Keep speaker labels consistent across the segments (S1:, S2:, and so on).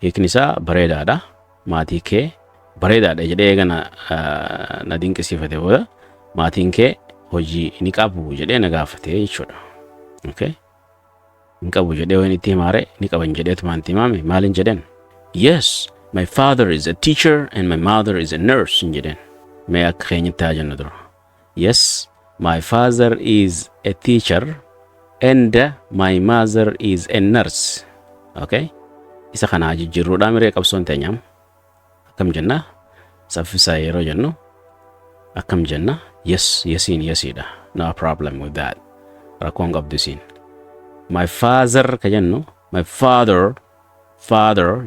S1: hiikni isaa bareedaadha. Maatii kee bareedaadha jedhee eegana na dinqisiifate booda maatiin kee hojii ni qabu jedhee na gaafate jechuudha. Okay? Ni qabu jedhee waan itti himaare ni qaban jedheetuma itti himame maalin jedhen? Yes, my father is a teacher and my mother is a nurse jedhen. Mee akka keenyatti haa jennu dura. Yes, my father is a teacher and my mother is a nurse. Okay? Isa kana jijjiirruudhaan miree qabsoon teenyam. Akkam jenna? Saffisaa yeroo jennu akkam jenna? Yes, yesiin yesiidha. No problem with that. Rakkoon qabdu isiin. My father ka jennu, my father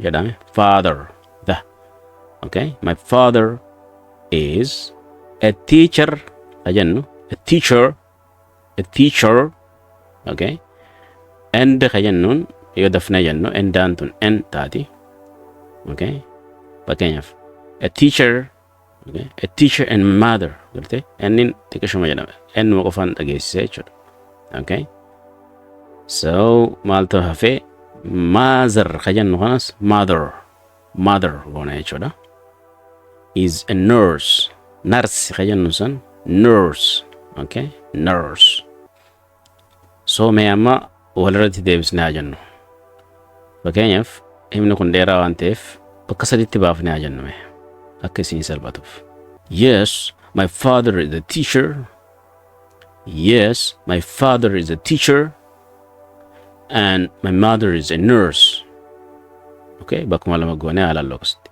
S1: jedhame, father. Okay? My father is a teacher ka jennu, a teacher. Okay? And ka jennuun yoo dafna jennu endaan tun en taati. Okay? Fakkeenyaaf a teacher, okay? A teacher and mother. Garte? Ennin xiqqashuma jedhame. Ennuma qofaan dhageessise jechuudha. Okay? So maaltu hafe mother ka jennu kanas mother goona jechuudha. Is a nurse. Nurse ka jennu san nurse. Okay? Nurse. So mee amma walirratti deebisnee haa jennu. Fakkeenyaaf himni kun dheeraa waan ta'eef bakka sadiitti baafnee haa jennu mee akka isin salphatuuf. Yes, my father is a teacher. Yes, my father is a teacher and my mother is a nurse. Okay, bakkuma lama goonee haalalloo akkasitti.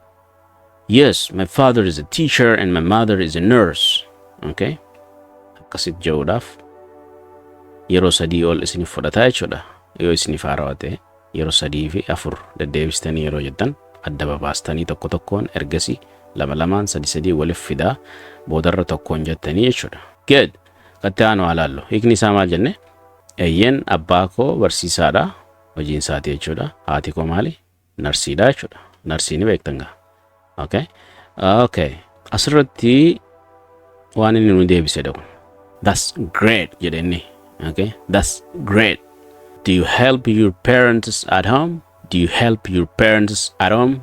S1: Yes, my father is a teacher and my mother is a nurse. Okay, akkasitti jechuudhaaf yeroo sadii ol isin fudhataa jechuudha. Yoo isin faarawaa ta'e yeroo sadii fi afur deddeebistanii yeroo jettan adda babaastanii tokko tokkoon ergasii lama lamaan sadii waliif fidaa boodarra tokkoon jettanii jechuudha. Good. Qattee aanu haalaallo. Hiikni isaa maal jenne? Eeyyen abbaa koo barsiisaadha. Hojiin isaati jechuudha. Haati koo maali? Narsiidha jechuudha. Narsiini beektan gaa. Okay? Okay. Asirratti waan inni nu deebisee dhagu. That's great jedhenne. Okay? That's great. Do you help your parents at home? Do you help your parents at home?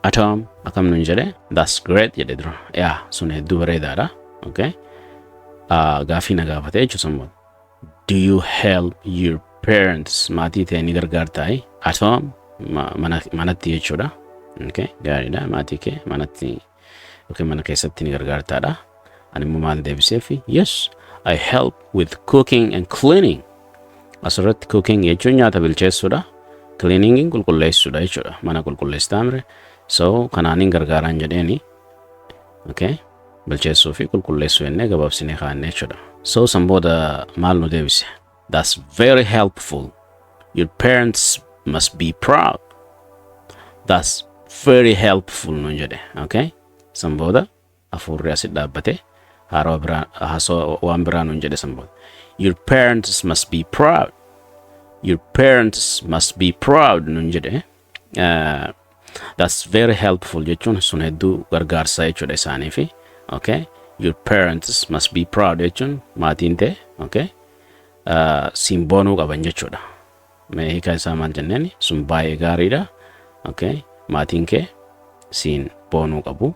S1: At home. Akkam nun jedhe? That's great jedhe dura. Yaa sun hedduu bareedaadha. Okay? Gaafii na gaafate jechuudha. Do you help your parents? Maatii ta'e ni gargaartaa at home? Manatti jechuudha. Okay? Gaariidha. Maatii kee manatti yookiin mana keessatti ni gargaartaadha. Ani immoo maal deebiseefi? Yes, I help with cooking and cleaning. Asirratti cooking jechuun nyaata bilcheessuudha. Cleaning qulqulleessuudha jechuudha. Mana qulqulleessitaa mire. So kanaanin gargaaraan jedheeni. Okay? Bilcheessuu fi qulqulleessuu jennee gabaabsinee kaa'annee jechuudha. So san booda maal nu deebise? That's very helpful. Your parents must be proud. That's very helpful nun jedhe. Okay? San booda afurri asit dhaabbate haasoo waan biraa nun jedhe san booda. Your parents must be proud. Your parents must be proud nun jedhe. That's very helpful jechuun sun hedduu gargaarsa jechuudha isaaniifi. Okay? Your parents must be proud jechuun maatiin ta'e. Okay? Siin boonuu qaban jechuudha. Mee hiika isaa maal jenneeni? Sun baay'ee gaariidha. Okay? Maatiin kee siin boonuu qabu.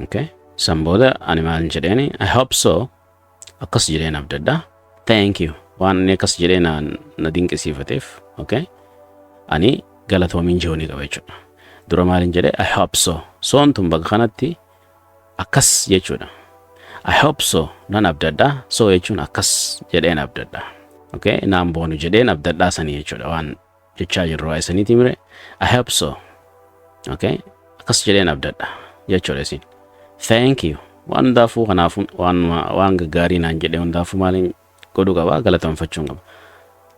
S1: Okay? San booda ani maal jedheeni? I hope so. Akkas jedheen abdadda. Thank you. Waan inni akkas jedhee na dinqisiifateef. Okay? Ani galatoomiin jehoonii qaba jechuudha. Dura maalin jedhe? I hope so. Soon tun bakka kanatti akkas jechuudha. I hope so. Nan abdadda. So jechuun akkas jedheen abdadda. Okay? Naan boonu jedheen abdaddaa sanii jechuudha. Waan jechaa jirru waa isaniiti mire. I hope so. Okay? Akkas jedheen abdadda jechuudha isin. Thank you. Waan hundaafuu kanaafuu waan gaggaarii naan jedhe hundaafuu maalin godhuu qaba? Galateeffachuun qaba.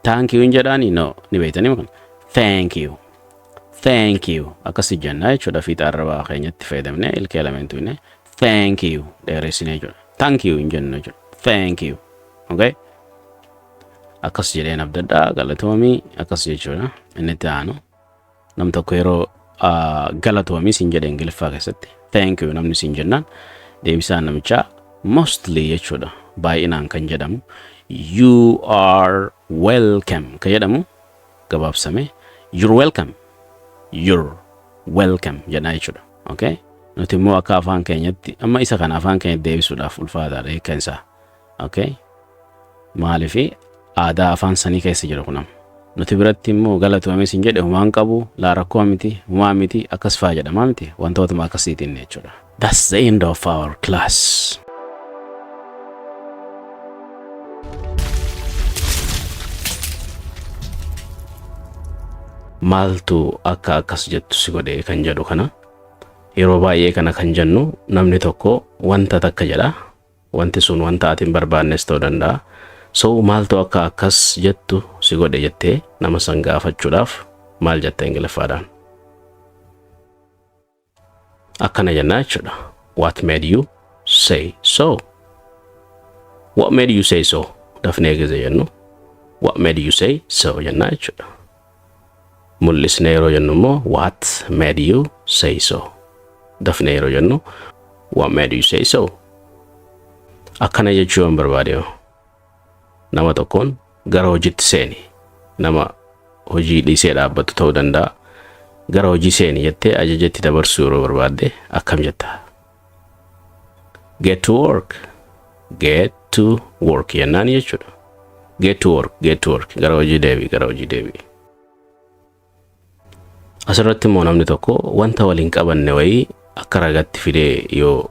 S1: Thank you jedhaani no ni beeytanii kan. Thank you. Thank you. Akkasii jenna jechuudha fiixa arrabaa keenyatti fayyadamne ilkee lameentu inni. Thank you. Dheeressinee jechuudha. Thank you hin jennu jechuudha. Thank you. Okay? Akkas jedheen abdaddaa galatoomii akkas jechuudha. Inni itti aanu nam tokko yeroo galatoomii siin jedhe Ingiliffaa keessatti. Thank you namni siin jennaan deebisaan namichaa mostly jechuudha. Baay'inaan kan jedhamu you are welcome kan jedhamu gabaabsame you're welcome. You're welcome jenna jechuudha. Okay? Nuti immoo akka afaan keenyatti amma isa kana afaan keenya deebisuudhaaf ulfaataadha hiikkaan isaa. Okay? Maaliif aadaa afaan sanii keessa jiru kunam. Nuti biratti immoo galatoomee sin jedhe humaan qabu laa rakkoo miti humaa miti akkas faa jedhama miti wantootuma akkasiitiin jechuudha. That's the end of our class. Maaltu akka akkas jettu si godhe kan jedhu kana yeroo baay'ee kana kan jennu namni tokko wanta takka jedha wanti sun wanta atiin barbaannes ta'uu danda'a. So maaltu akka akkas jettu si godhe jettee nama san gaafachuudhaaf maal jetta Ingiliffaadhaan? Akkana jenna jechuudha. What made you say so? What made you say so? Dafnee gize jennu what made you say so jenna jechuudha. Mul'isnee yeroo jennu immoo what made you say so? Dafnee yeroo jennu what made you say so? Akkana jechuun barbaade nama tokkoon gara hojiitti seeni nama hojii dhiisee dhaabbatu ta'uu danda'a. Gara hojii seeni jettee ajajetti dabarsuu yeroo barbaadde akkam jetta? Get to work. Get to work jennaan jechuudha. Get to work, get to work. Gara hojii deebi, gara hojii deebi. Asirratti immoo namni tokko wanta waliin qabanne wayii akka ragatti fidee yoo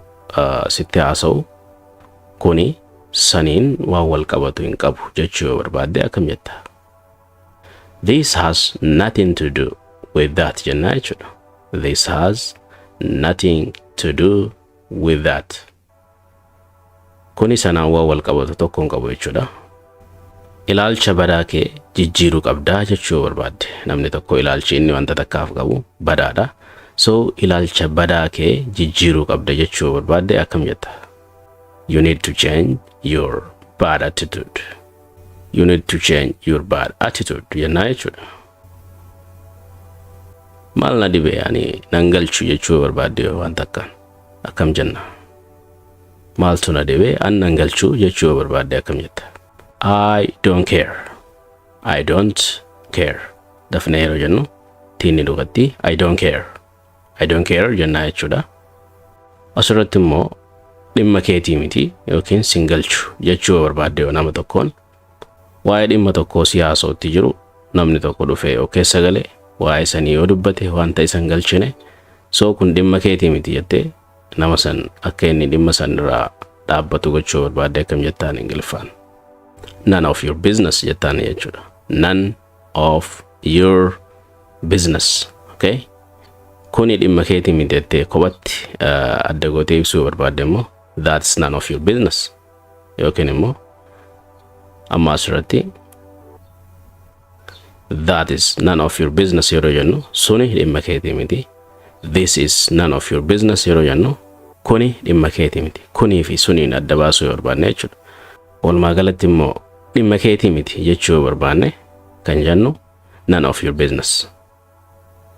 S1: sitti haasa'u kuni saniin waan wal qabatu hin qabu jechuu yoo barbaadde akkam jetta? This has nothing to do with that jenna jechuudha. This has nothing to do with that. Kuni sanaan waan wal qabatu tokko hin qabu jechuudha. Ilaalcha badaa kee jijjiiruu qabdaa jechuu barbaadde namni tokko ilaalchi inni wanta takkaaf qabu badaadha. So ilaalcha badaa kee jijjiiruu qabda jechuu barbaadde akkam jetta? You need to change your bad attitude. You need to change your bad attitude jenna jechuudha. Maal na dhibe yaani nangalchu jechuu barbaadde waan takkaan akkam jenna? Maaltu na dhibe an nangalchu jechuu barbaadde akkam jetta? I don't care. I don't care. Dafnee yeroo jennu tiinni dhugatti I don't care. I don't care jenna jechuudha. Asirratti immoo dhimma keetii miti yookiin singalchu jechuu barbaadde nama tokkoon waa'ee dhimma tokkoo siyaasootti jiru namni tokko dhufee yoo keessa galee waa'ee sanii yoo dubbate wanta isan galchine soo kun dhimma keetii miti jettee nama san akka inni dhimma san irraa dhaabbatu gochuu barbaadde akkam jettaan Ingiliffaan? None of your business jettaan jechuudha. None of your business. Okay? Kuni dhimma keetii miti jettee kophatti adda gootee ibsuu barbaadde immoo that's none of your business. Yookiin immoo amma asirratti that is none of your business yeroo jennu suni dhimma keetii miti. This is none of your business yeroo jennu kuni dhimma keetii miti. Kunii fi suniin adda baasuu barbaanne jechuudha. Walumaa galatti immoo dhimma keetii miti jechuu barbaanne kan jennu none of your business.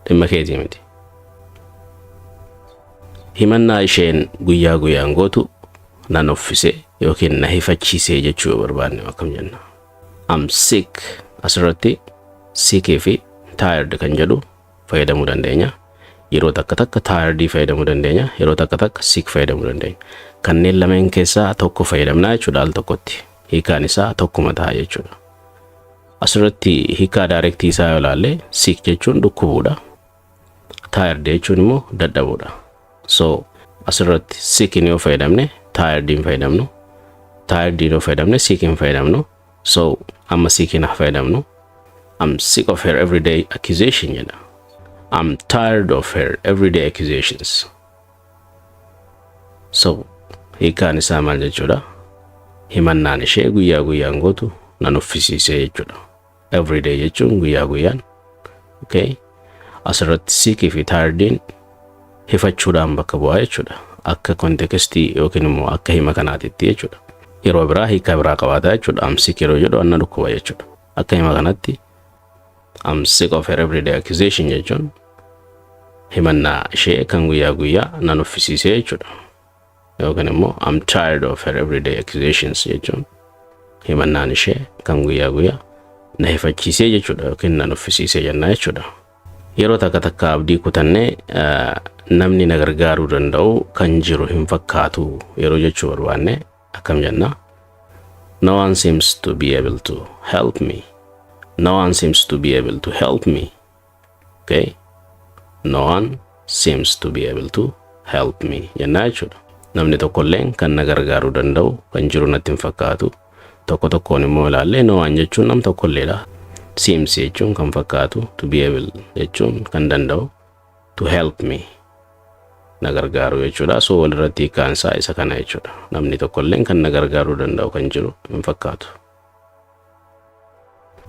S1: Dhimma keetii miti. Himannaa isheen guyyaa guyyaan gootu nan uffise yookiin na hifachiise jechuu barbaanne akkam jenna? I'm sick. Asirratti sick fi tired kan jedhu fayyadamuu dandeenya. Yeroo takka takka tired fayyadamuu dandeenya. Yeroo takka takka sick fayyadamuu dandeenya. Kanneen lameen keessaa tokko fayyadamnaa jechuudha al tokkotti. Hiikaan isaa tokkuma ta'a jechuudha. Asirratti hiikaa directii isaa yoo ilaalle sick jechuun dhukkubuudha. Tired jechuun immoo dadhabuudha. So asirratti sick yoo fayyadamne tired hin fayyadamnu. Tired yoo fayyadamne sick hin fayyadamnu. So amma sick hin fayyadamnu. I'm sick of her everyday accusation jedha. I'm tired of her everyday accusations. So hiikaan isaa maal jechuudha? Himannaan ishee guyyaa guyyaan gootu nan uffisiise jechuudha. Everyday jechuun guyyaa guyyaan. Okay? Asirratti sick fi tiredin hifachuudhaan bakka bu'aa jechuudha. Akka kontekstii yookiin immoo akka hima kanaatitti jechuudha. Yeroo biraa hiika biraa qabaata jechuudha. I'm sick yeroo jedhu anna dhukkuba jechuudha. Akka hima kanatti I'm sick of her everyday accusation jechuun himannaa ishee kan guyyaa guyyaa nan uffisiise jechuudha. Yookiin immoo I'm tired of her everyday accusations jechuun himannaan ishee kan guyyaa guyyaa na hifachiisee jechuudha yookiin nan uffisiise jenna jechuudha. yeroo takka abdii kutannee namni na gargaaruu danda'u kan jiru hin fakkaatu yeroo jechuu barbaanne akkam jenna? No one seems to be able to help me. No one seems to be able to help me. Okay? No one seems to be able to help me. Jennaa jechuudha. Namni tokkolleen kan na gargaaruu danda'u kan jiru natti hin fakkaatu. Tokkoon immoo ilaallee no one jechuun nam tokkolleedha. Seems jechuun kan fakkaatu, to be able jechuun kan danda'u, to help me na gargaaru jechuudha. So walirratti kaansaa isa kana jechuudha. Namni tokkolleen kan na gargaaruu danda'u kan jiru hin fakkaatu.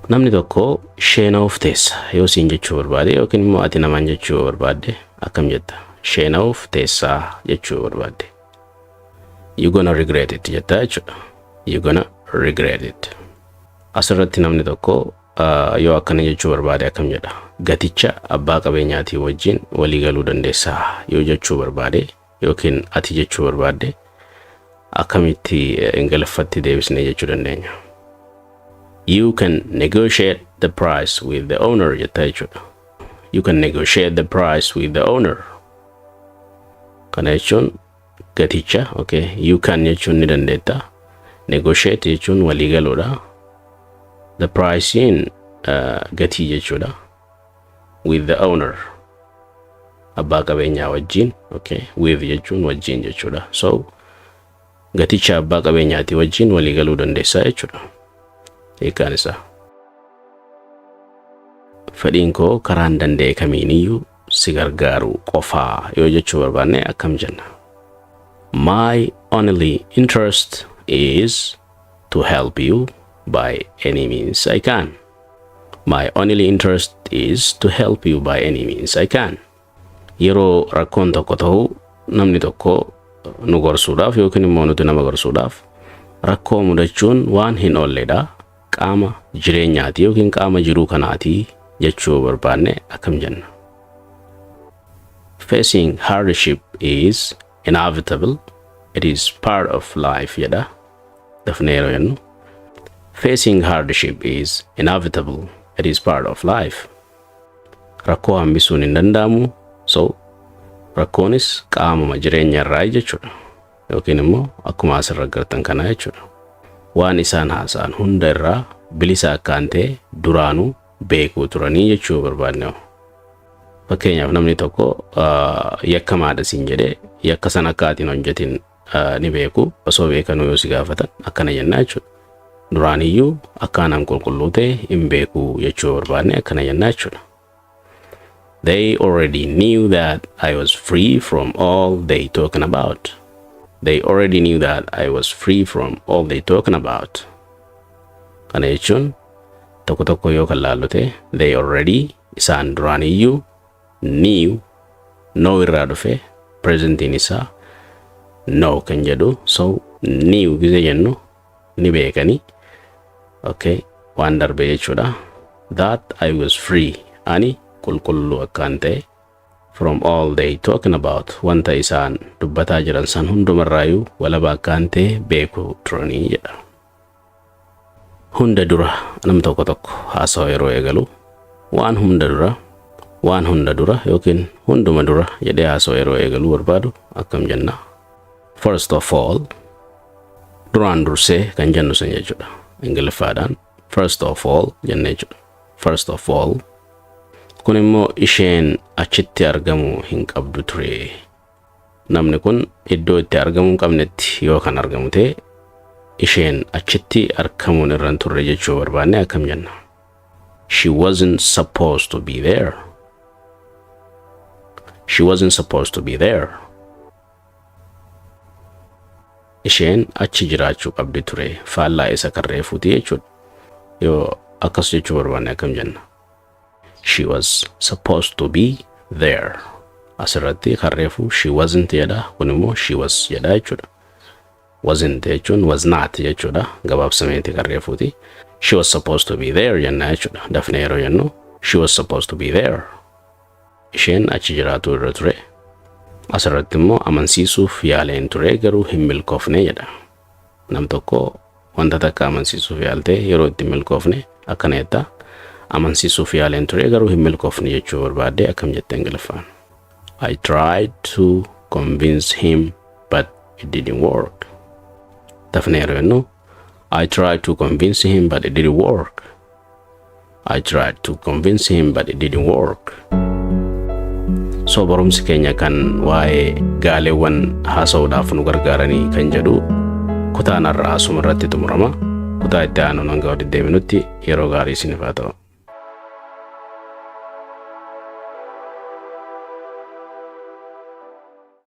S1: Namni tokko ishee naaf teessa yoo siin jechuu barbaade yookiin immoo ati namaan jechuu barbaadde akkam jetta? Ishee naaf teessaa jechuu barbaadde. You gonna regret it jetta jechuudha. You gonna regret it. Asirratti namni tokko yoo akkana jechuu barbaade akkam jedha? Gaticha abbaa qabeenyaatii wajjin walii galuu dandeessaa yoo jechuu barbaade yookiin ati jechuu barbaadde akkamitti ingiliffatti deebisnee jechuu dandeenya? You can negotiate the price with the owner jetta jechuudha. You can negotiate the price with the owner. Kana jechuun gaticha, okay? You can jechuun ni dandeetta. Negotiate jechuun walii galuudha. The price in gatii jechuudha. With the owner. Abbaa qabeenyaa wajjin, okay? With jechuun wajjin jechuudha. So gaticha abbaa qabeenyaati wajjin walii galuu dandeessaa jechuudha. Hiikaan isaa. Fedhiin koo karaan danda'e kamiiniyyuu si gargaaru qofaa yoo jechuu barbaanne akkam jenna? My only interest is to help you by any means I can. My only interest is to help you by any means I can. Yeroo rakkoon tokko ta'u namni tokko nu gorsuudhaaf yookiin immoo nuti nama gorsuudhaaf rakkoo mudachuun waan hin oolledha. Qaama jireenyaati yookiin qaama jiruu kanaati jechuu barbaanne akkam jenna? Facing hardship is inevitable. It is part of life jedha. Dafnee yeroo jennu facing hardship is inevitable. It is part of life. Rakkoo hambisuun hin danda'amu. So rakkoonis qaamuma jireenya irraa jechuudha. Yookiin immoo akkuma asirra agartan kana jechuudha. Waan isaan haasa'an hunda irraa bilisa akkaan ta'e duraanuu beekuu turanii jechuu barbaadne. Fakkeenyaaf namni tokko yakkamaadha siin jedhee yakka sana akkaatiin hojjetin ni beeku. Osoo beekanuu yoo si gaafatan akkana jennaa jechuudha. Duraaniyyuu akkaanaan qulqulluu ta'e hin beeku jechuu barbaadne akkana jennaa jechuudha. They already knew that I was free from all they talking about. They already knew that I was free from all they talking about. Kana jechuun tokko yoo kan laallu ta'e they already isaan duraaniyyuu knew know irraa dhufe presentiin isaa know kan jedhu. So knew gise jennu ni beekani. Okay, waan darbe jechuudha. That I was free ani qulqulluu akkaan ta'e from all they talking about wanta isaan dubbataa jiran san hundumarraayyuu walaba akkaan ta'e beekuu turanii jedha. Hunda dura nam tokko haasawaa yeroo eegalu waan hunda dura yookiin hunduma dura jedhee haasawaa yeroo eegalu barbaadu akkam jenna? First of all, duraan dursee kan jennu san jechuudha. Ingiliffaadhaan first of all jennee jechuudha. First of all kun immoo isheen achitti argamu hin qabdu ture. Namni kun iddoo itti argamu hin qabnetti yoo kan argamu ta'e isheen achitti argamuun irra hin turre jechuu barbaanne akkam jenna? She wasn't supposed to be there. She wasn't supposed to be there. Isheen achi jiraachuu qabdi ture. Faallaa isa kan reefuuti jechuudha. Yoo akkas jechuu barbaanne akkam jenna? She was supposed to be there. Asirratti kan reefu she wasn't jedha. Kun immoo she was jedha jechuudha. Wasn't jechuun was not jechuudha. Gabaabsameeti kan reefuuti. She was supposed to be there jenna jechuudha. Dafnee yeroo jennu she was supposed to be there. Isheen achi jiraatu irra ture. Asirratti immoo amansiisuuf yaaleen ture garuu hin milkoofne jedha. Nam tokko wanta takka amansiisuuf yaalte yeroo itti milkoofne akkana jetta. amansiisuuf yaaleen ture garuu hin milkoofne jechuu barbaade akkam jette Ingiliffaan. I tried to convince him but it didn't work. Dafneeru jennu I tried to convince him but it didn't work. I tried to convince him but it didn't work. So barumsi keenya kan waa'ee gaaleewwan haasawuudhaaf nu gargaaranii kan jedhu kutaan irraa asuma irratti xumurama. Kutaa itti aanu hanga walitti deebinutti yeroo gaarii isiniif haa ta'u.